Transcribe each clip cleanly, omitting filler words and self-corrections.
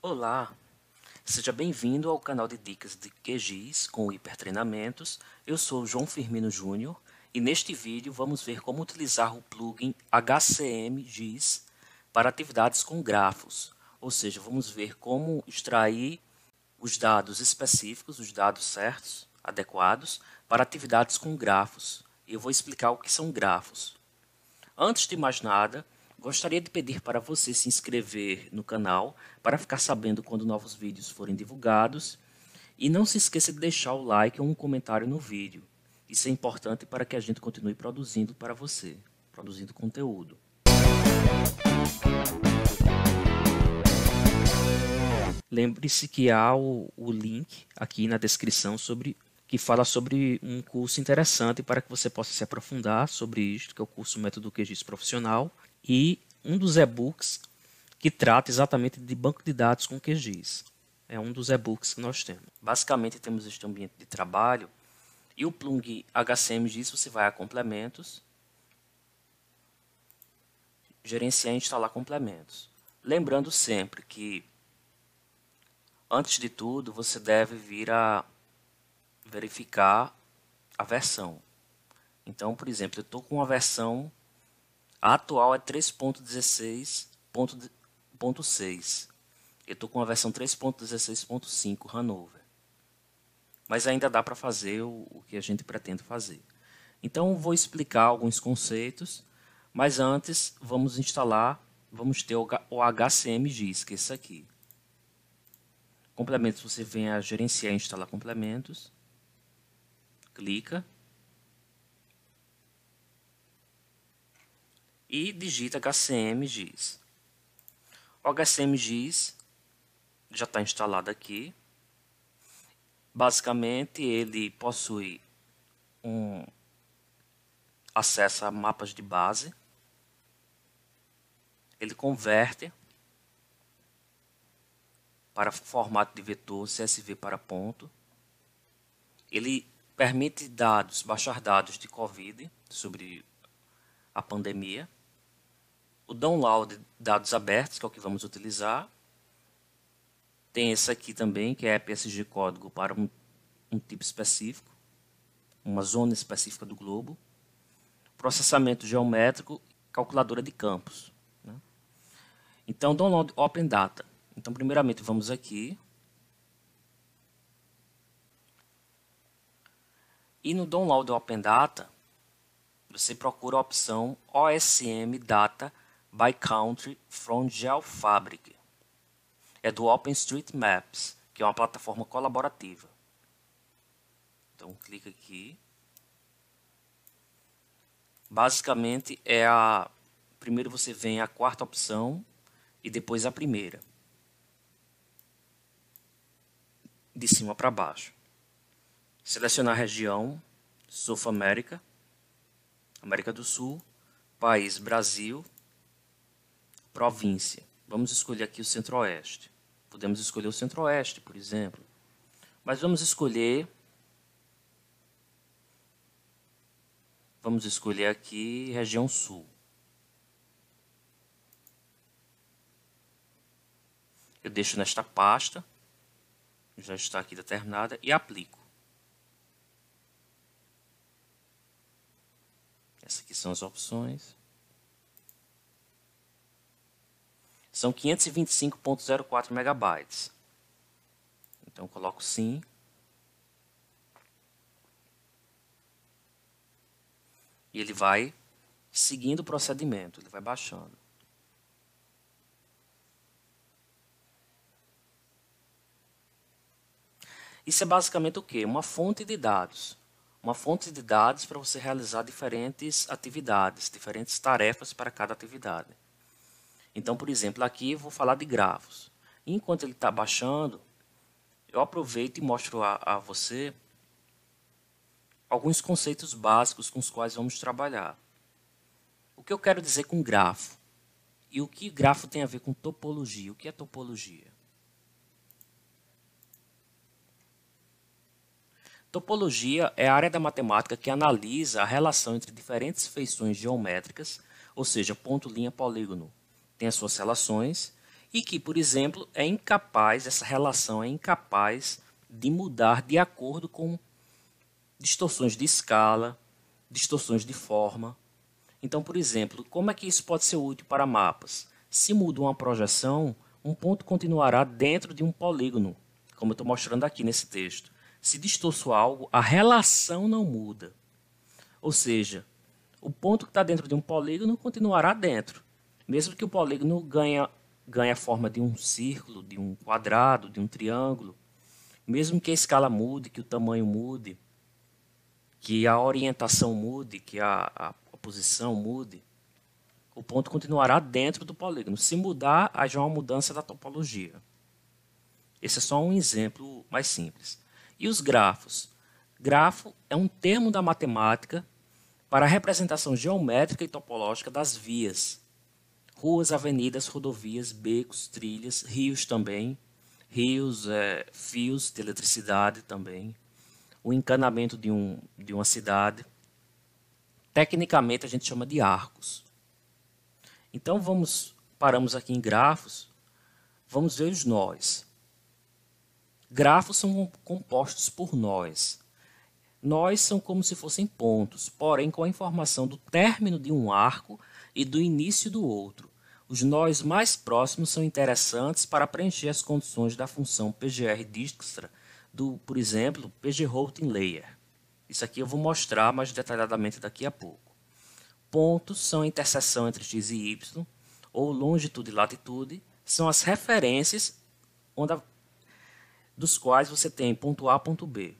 Olá, seja bem-vindo ao canal de dicas de QGIS com hipertreinamentos. Eu sou o João Firmino Júnior e neste vídeo vamos ver como utilizar o plugin HCM GIS para atividades com grafos, ou seja, vamos ver como extrair os dados específicos, os dados certos, adequados, para atividades com grafos. E eu vou explicar o que são grafos. Antes de mais nada, gostaria de pedir para você se inscrever no canal para ficar sabendo quando novos vídeos forem divulgados e não se esqueça de deixar o like ou um comentário no vídeo. Isso é importante para que a gente continue produzindo para você, produzindo conteúdo. Lembre-se que há o link aqui na descrição que fala sobre um curso interessante para que você possa se aprofundar sobre isto, que é o curso Método QGIS Profissional, e um dos e-books que trata exatamente de banco de dados com QGIS. É um dos e-books que nós temos. Basicamente temos este ambiente de trabalho e o plugin HCM GIS você vai a complementos, gerenciar e instalar complementos. Lembrando sempre que antes de tudo você deve vir a verificar a versão. Então, por exemplo, eu estou com a versão atual é 3.16.6. Eu estou com a versão 3.16.5 Hanover. Mas ainda dá para fazer o que a gente pretende fazer. Então, vou explicar alguns conceitos, mas antes vamos ter o HCM GIS, que é esse aqui. Complementos, você vem a gerenciar e instalar complementos. Clica e digita HCM GIS. O HCM GIS já está instalado aqui. Basicamente, ele possui um acesso a mapas de base. Ele converte para formato de vetor CSV para ponto. Ele permite baixar dados de COVID sobre a pandemia. O download de dados abertos, que é o que vamos utilizar. Tem esse aqui também, que é PSG código para um tipo específico, uma zona específica do globo. Processamento geométrico, calculadora de campos. Né? Então, download Open Data. Então, primeiramente, vamos aqui. E no Download Open Data, você procura a opção OSM Data by Country from GeoFabric. É do OpenStreetMaps, que é uma plataforma colaborativa. Então, clica aqui. Basicamente, primeiro você vem a quarta opção e depois a primeira. De cima para baixo. Selecionar a região, South America, América do Sul, país Brasil, província. Vamos escolher aqui o Centro-Oeste. Podemos escolher o Centro-Oeste, por exemplo. Mas vamos escolher aqui região Sul. Eu deixo nesta pasta, já está aqui determinada, e aplico. Essas aqui são as opções. São 525.04 megabytes. Então, coloco sim. E ele vai seguindo o procedimento, ele vai baixando. Isso é basicamente o quê? Uma fonte de dados. Uma fonte de dados para você realizar diferentes atividades, diferentes tarefas para cada atividade. Então, por exemplo, aqui eu vou falar de grafos. Enquanto ele está baixando, eu aproveito e mostro a você alguns conceitos básicos com os quais vamos trabalhar. O que eu quero dizer com grafo? E o que grafo tem a ver com topologia? O que é topologia? Topologia é a área da matemática que analisa a relação entre diferentes feições geométricas, ou seja, ponto, linha, polígono, tem as suas relações, e que, por exemplo, é incapaz, essa relação é incapaz de mudar de acordo com distorções de escala, distorções de forma. Então, por exemplo, como é que isso pode ser útil para mapas? Se muda uma projeção, um ponto continuará dentro de um polígono, como eu estou mostrando aqui nesse texto. Se distorço algo, a relação não muda. Ou seja, o ponto que está dentro de um polígono continuará dentro, mesmo que o polígono ganhe a forma de um círculo, de um quadrado, de um triângulo, mesmo que a escala mude, que o tamanho mude, que a orientação mude, que a posição mude, o ponto continuará dentro do polígono. Se mudar, haja uma mudança da topologia. Esse é só um exemplo mais simples. E os grafos? Grafo é um termo da matemática para a representação geométrica e topológica das vias. Ruas, avenidas, rodovias, becos, trilhas, rios também. Rios, fios de eletricidade também. O encanamento de uma cidade. Tecnicamente, a gente chama de arcos. Então, paramos aqui em grafos, vamos ver os nós. Grafos são compostos por nós. Nós são como se fossem pontos, porém com a informação do término de um arco e do início do outro. Os nós mais próximos são interessantes para preencher as condições da função PGR-Dijkstra do, por exemplo, PG-Houghton Layer. Isso aqui eu vou mostrar mais detalhadamente daqui a pouco. Pontos são a interseção entre x e y, ou longitude e latitude, são as referências dos quais você tem ponto A, ponto B.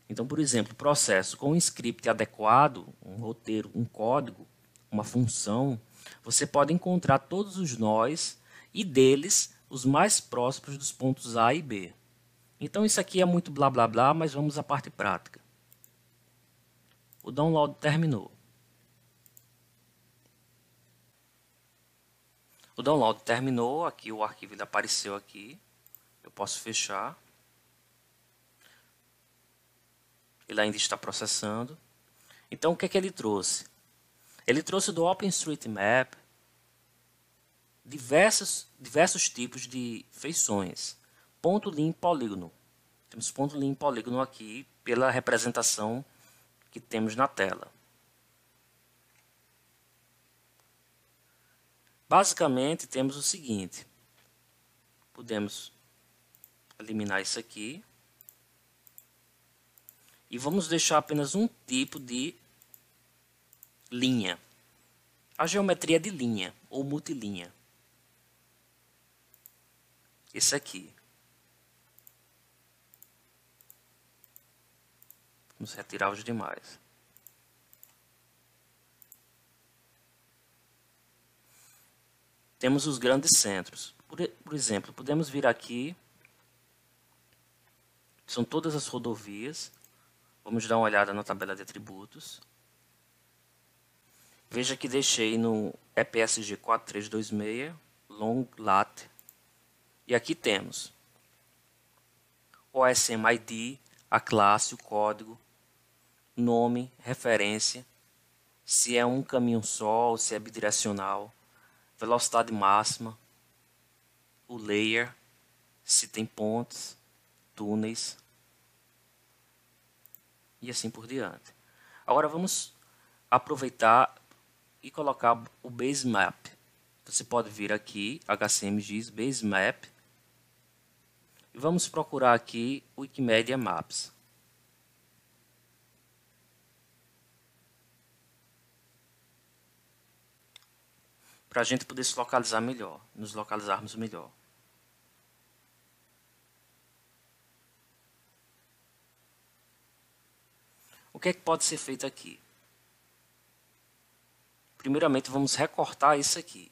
Então, por exemplo, processo com um script adequado, um roteiro, um código, uma função, você pode encontrar todos os nós e deles os mais próximos dos pontos A e B. Então, isso aqui é muito blá blá blá, mas vamos à parte prática. O download terminou. O download terminou, aqui o arquivo ele apareceu aqui. Eu posso fechar. Ele ainda está processando. Então, o que é que ele trouxe? Ele trouxe do OpenStreetMap diversos tipos de feições. Ponto, linha, polígono. Temos ponto, linha e polígono aqui pela representação que temos na tela. Basicamente, temos o seguinte. Podemos eliminar isso aqui. E vamos deixar apenas um tipo de linha. A geometria de linha, ou multilinha. Esse aqui. Vamos retirar os demais. Temos os grandes centros. Por exemplo, podemos vir aqui. São todas as rodovias. Vamos dar uma olhada na tabela de atributos. Veja que deixei no EPSG 4326, long lat. E aqui temos o OSM ID, a classe, o código, nome, referência, se é um caminho só ou se é bidirecional, velocidade máxima, o layer, se tem pontes, túneis e assim por diante. Agora vamos aproveitar e colocar o base map. Você pode vir aqui, HCMGIS, base map, e vamos procurar aqui Wikimedia Maps. Para a gente poder se localizar melhor, nos localizarmos melhor. O que é que pode ser feito aqui? Primeiramente, vamos recortar isso aqui.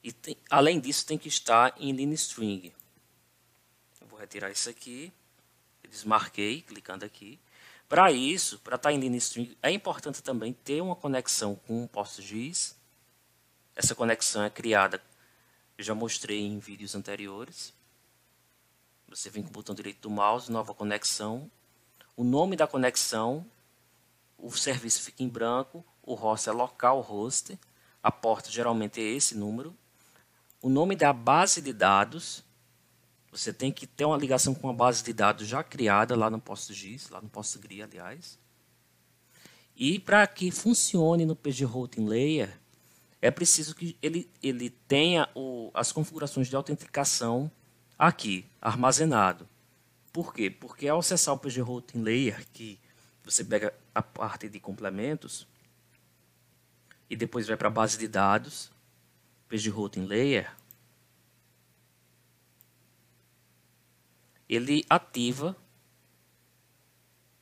E além disso, tem que estar em line string. Eu vou retirar isso aqui. Desmarquei, clicando aqui. Para isso, para estar em line string, é importante também ter uma conexão com o PostGIS. Essa conexão é criada, eu já mostrei em vídeos anteriores. Você vem com o botão direito do mouse, nova conexão. O nome da conexão, o serviço fica em branco, o host é localhost, a porta geralmente é esse número. o nome da base de dados. Você tem que ter uma ligação com a base de dados já criada lá no PostGIS, lá no PostgRE, aliás. E para que funcione no PG Routing Layer, é preciso que ele tenha as configurações de autenticação aqui, armazenado. Por quê? Porque ao acessar o PG Routing Layer, que você pega a parte de complementos, e depois vai para a base de dados, PG Routing Layer, ele ativa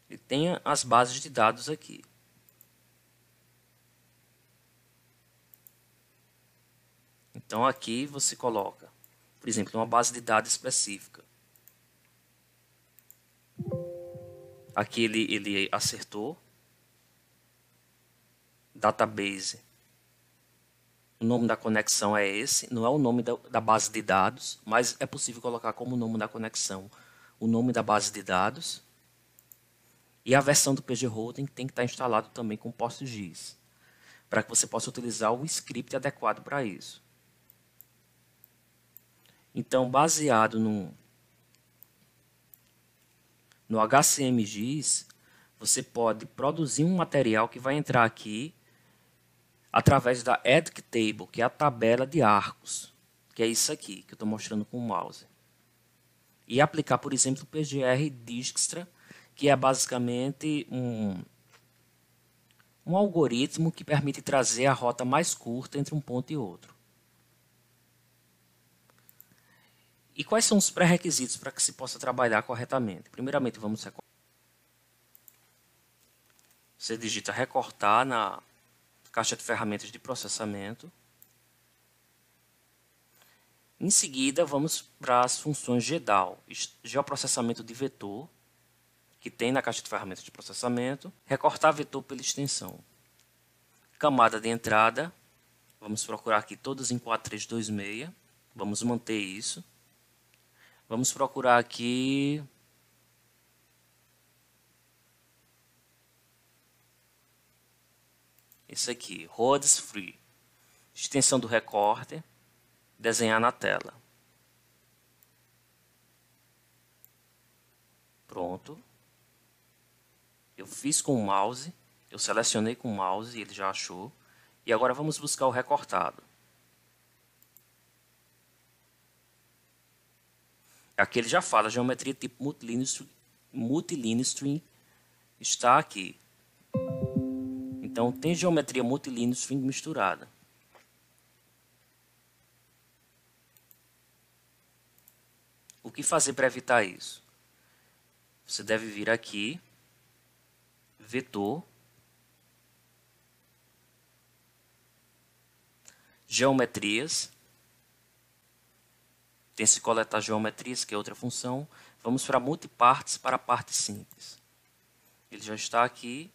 e tem as bases de dados aqui. Então aqui você coloca, por exemplo, uma base de dados específica. Aqui ele acertou. Database. O nome da conexão é esse, não é o nome da base de dados, mas é possível colocar como nome da conexão o nome da base de dados. E a versão do PG Routing tem que estar instalado também com PostGIS, para que você possa utilizar o script adequado para isso. Então, baseado no HCMGIS, você pode produzir um material que vai entrar aqui através da Edge Table, que é a tabela de arcos, que é isso aqui que eu estou mostrando com o mouse. E aplicar, por exemplo, o PGR Dijkstra, que é basicamente um algoritmo que permite trazer a rota mais curta entre um ponto e outro. E quais são os pré-requisitos para que se possa trabalhar corretamente? Primeiramente, vamos recortar. Você digita recortar na caixa de ferramentas de processamento. Em seguida, vamos para as funções GEDAL, geoprocessamento de vetor, que tem na caixa de ferramentas de processamento. Recortar vetor pela extensão. Camada de entrada, vamos procurar aqui todas em 4326, vamos manter isso. Vamos procurar aqui esse aqui, Roads Free. Extensão do recorte, desenhar na tela. Pronto. Eu fiz com o mouse, eu selecionei com o mouse e ele já achou. E agora vamos buscar o recortado. Aqui ele já fala, geometria tipo multiline string está aqui. Então tem geometria multiline string misturada. O que fazer para evitar isso? Você deve vir aqui, vetor, geometrias. Tem se coletar geometrias, que é outra função. Vamos para multipartes para a parte simples. Ele já está aqui.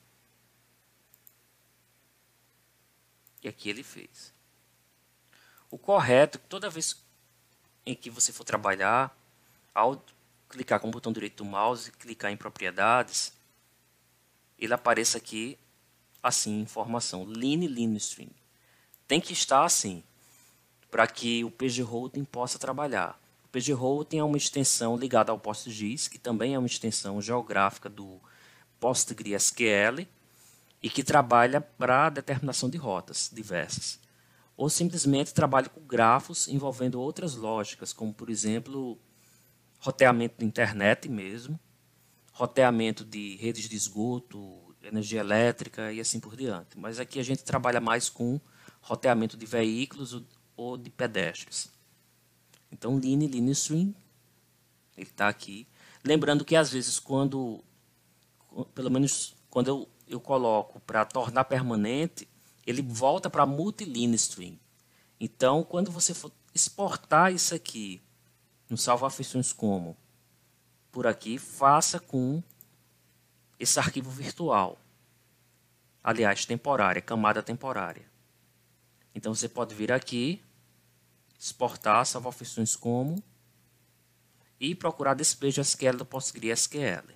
E aqui ele fez. O correto, toda vez em que você for trabalhar, ao clicar com o botão direito do mouse, clicar em propriedades, ele apareça aqui assim, informação, line string. Tem que estar assim, para que o PG Routing possa trabalhar. O PG Routing é uma extensão ligada ao PostGIS, que também é uma extensão geográfica do PostgreSQL e que trabalha para a determinação de rotas diversas. Ou simplesmente trabalha com grafos envolvendo outras lógicas, como, por exemplo, roteamento de internet mesmo, roteamento de redes de esgoto, energia elétrica e assim por diante. Mas aqui a gente trabalha mais com roteamento de veículos ou de pedestres. Então, line string, ele está aqui. Lembrando que às vezes pelo menos quando eu coloco para tornar permanente, ele volta para multiline string. Então, quando você for exportar isso aqui no salvar funções como por aqui, faça com esse arquivo virtual. Aliás, temporária, camada temporária. Então você pode vir aqui, exportar, salvar funções como e procurar despejo SQL do PostgreSQL.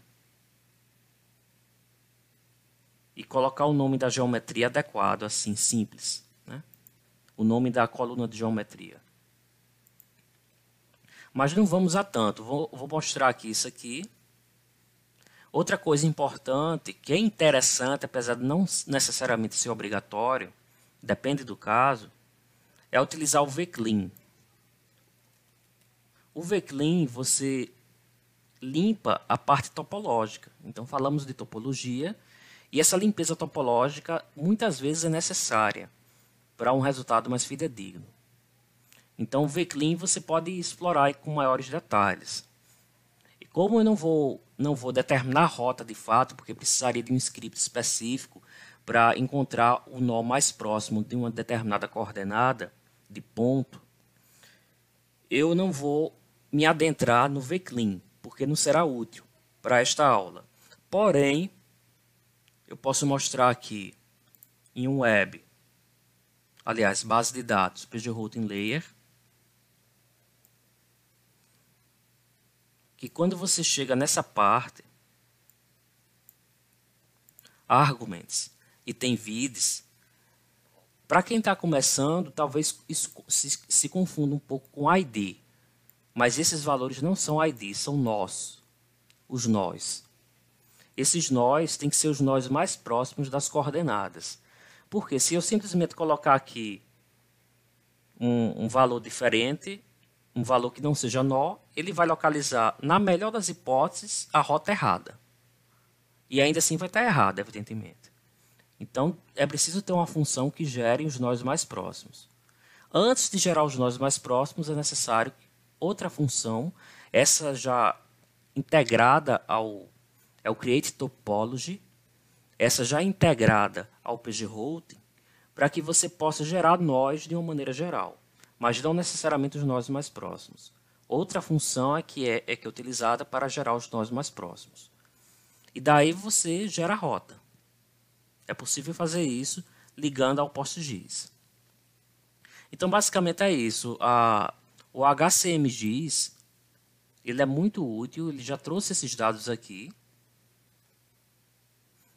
E colocar o nome da geometria adequado, assim, simples, né? O nome da coluna de geometria. Mas não vamos a tanto. Vou mostrar aqui isso aqui. Outra coisa importante, que é interessante, apesar de não necessariamente ser obrigatório, depende do caso, é utilizar o VClean. O VClean, você limpa a parte topológica. Então, falamos de topologia, e essa limpeza topológica muitas vezes é necessária para um resultado mais fidedigno. Então, o VClean você pode explorar com maiores detalhes. E como eu não vou determinar a rota de fato, porque precisaria de um script específico para encontrar o nó mais próximo de uma determinada coordenada de ponto, eu não vou me adentrar no VClean, porque não será útil para esta aula. Porém, eu posso mostrar aqui em um web, aliás, base de dados, pgRouting Layer, que quando você chega nessa parte, arguments, e tem vids, para quem está começando, talvez isso se confunda um pouco com ID, mas esses valores não são ID, são nós, os nós. Esses nós têm que ser os nós mais próximos das coordenadas. Porque se eu simplesmente colocar aqui um valor diferente, um valor que não seja nó, ele vai localizar, na melhor das hipóteses, a rota errada. E ainda assim vai estar errada, evidentemente. Então, é preciso ter uma função que gere os nós mais próximos. Antes de gerar os nós mais próximos, é necessário outra função, essa já integrada ao Create Topology, essa já integrada ao pgRouting, para que você possa gerar nós de uma maneira geral, mas não necessariamente os nós mais próximos. Outra função é que é utilizada para gerar os nós mais próximos. E daí você gera a rota. É possível fazer isso ligando ao PostGIS. Então, basicamente é isso. O HCMGIS ele é muito útil, ele já trouxe esses dados aqui.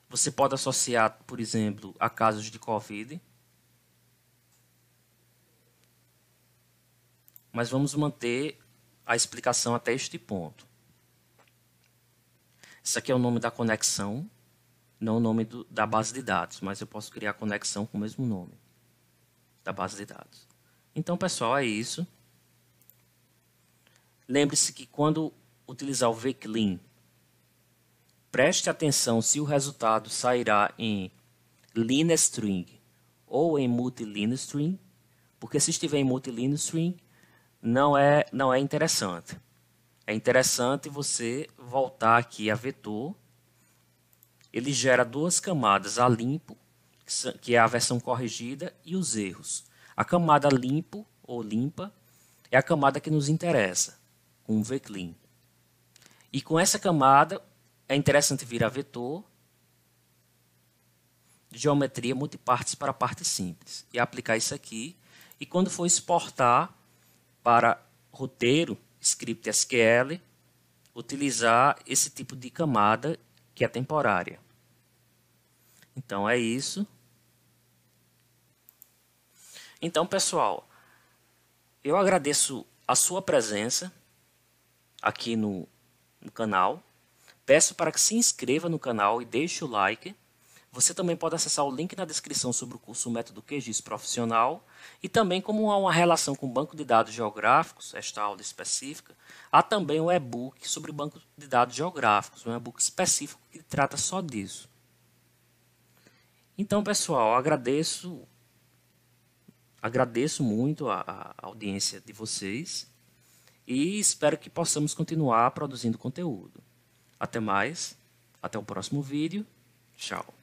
Você pode associar, por exemplo, a casos de COVID. Mas vamos manter a explicação até este ponto. Esse aqui é o nome da conexão, não o nome da base de dados, mas eu posso criar conexão com o mesmo nome da base de dados. Então, pessoal, é isso. Lembre-se que quando utilizar o VClean, preste atenção se o resultado sairá em line string ou em multiline string, porque se estiver em multiline string, não é interessante. É interessante você voltar aqui a vetor. Ele gera duas camadas, a limpo, que é a versão corrigida, e os erros. A camada limpo ou limpa é a camada que nos interessa, com o VClean. E com essa camada é interessante vir a vetor, geometria multipartes para parte simples, e aplicar isso aqui. E quando for exportar para roteiro, script SQL, utilizar esse tipo de camada que é temporária. Então é isso. Então, pessoal, eu agradeço a sua presença aqui no canal. Peço para que se inscreva no canal e deixe o like. Você também pode acessar o link na descrição sobre o curso Método QGIS Profissional e também como há uma relação com o banco de dados geográficos, esta aula específica, há também um e-book sobre o banco de dados geográficos, um e-book específico que trata só disso. Então, pessoal, agradeço muito a audiência de vocês e espero que possamos continuar produzindo conteúdo. Até mais, até o próximo vídeo. Tchau.